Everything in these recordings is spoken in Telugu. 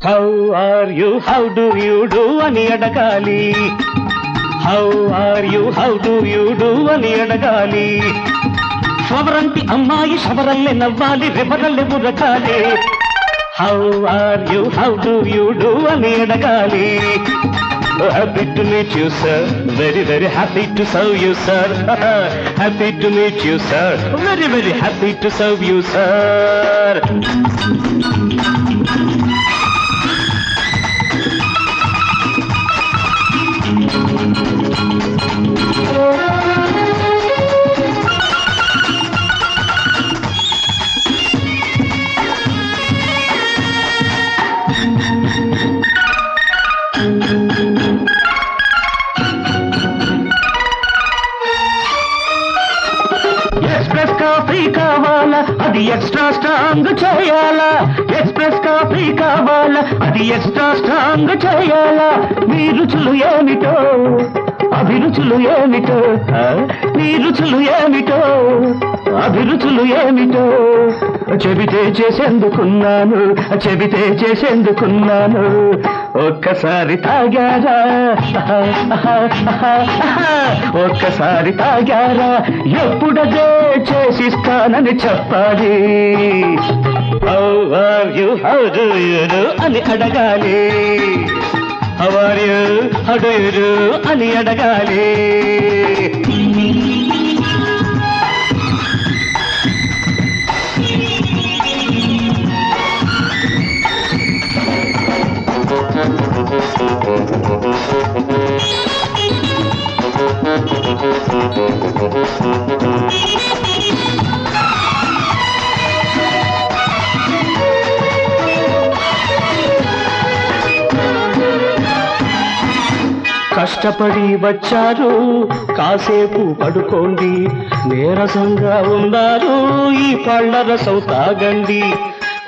How are you? How do you do? అని అడగాలి. How are you? How do you do? అని అడగాలి. శవరంటి అమ్మాయి శవరల్లే నవ్వాలి, రెపరల్లే బుర్రకాలి. How are you? How do you do? అని అడగాలి. Happy to meet you, sir. Very, very happy to serve you, sir. Happy to meet you, sir. Very, very happy to serve you, sir. Express coffee కావాలా, అది ఎక్స్ట్రా స్ట్రాంగ్ చేయాలా. ఎక్స్ప్రెస్ కాఫీ కావాలా, అది ఎక్స్ట్రా స్ట్రాంగ్ చేయాలా. మీ రుచులు ఏమిటో, అభిరుచులు ఏమిటో, మీ రుచులు ఏమిటో, అభిరుచులు ఏమిటో చెబితే చేసేందుకున్నాను, చెబితే చేసేందుకున్నాను. ఒక్కసారి తాగారా, ఒక్కసారి తాగారా, ఎప్పుడదే చేసిస్తానని చెప్పాలి. How are you? How do you do? అని అడగాలి. How are you? How do you do? అని అడగాలి. కష్టపడి వచ్చారు, కాసేపు పడుకోండి. నీరసంగా ఉన్నారు, ఈ పళ్ళ రసం తాగండి.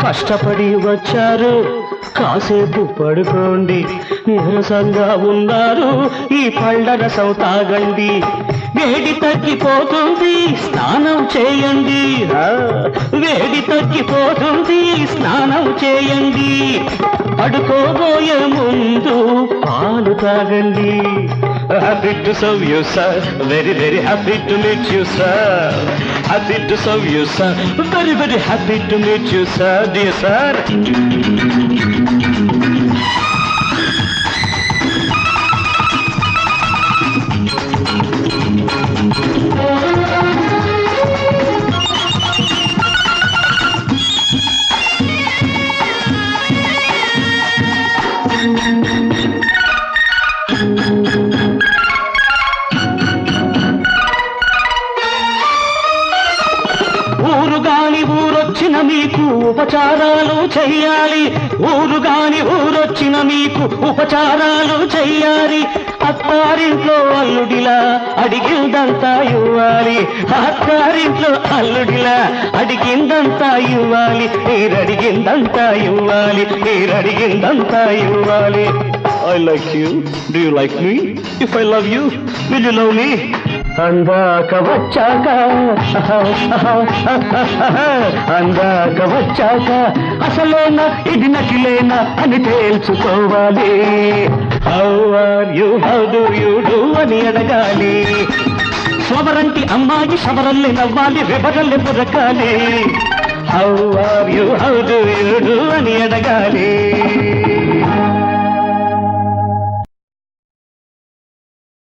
కష్టపడి వచ్చారు, కాసేపు పడుకోండి. నీరసంగా ఉన్నారు, ఈ పళ్ళ రసం తాగండి. వేడి తగ్గిపోతుంది, స్నానం చేయండి. వేడి తగ్గిపోతుంది, స్నానం చేయండి. పడుకోబోయే ముందు పాలు తాగండి. Happy to serve you, sir. Very, very happy to meet you, sir. Happy to serve you, sir. Very, very happy to meet you, sir. Dear sir. ఊరుగాని ఊరొచ్చిన మీకు ఉపచారాలు చెయ్యాలి. ఊరుగాని ఊరొచ్చిన మీకు ఉపచారాలు చెయ్యాలి. అత్తారింట్లో అల్లుడిలా అడిగిందంతా ఇవ్వాలి. అత్తారింట్లో అల్లుడిలా అడిగిందంతా ఇవ్వాలి. మీరడిగిందంతా ఇవ్వాలి, మీరడిగిందంతా ఇవ్వాలి. I like you. Do you like me? If I love you, will you love me? అందాక వచ్చాక, అందాక వచ్చాక అసలేనా ఇది నకిలేనా అని తేల్చుకోవాలి. How are you? How do you do? అని అడగాలి. శవరంటి అమ్మాయి శవరల్లే నవ్వాలి, రెబరల్లే బుర్రకాలి. How are you? How do you do? అని అడగాలి.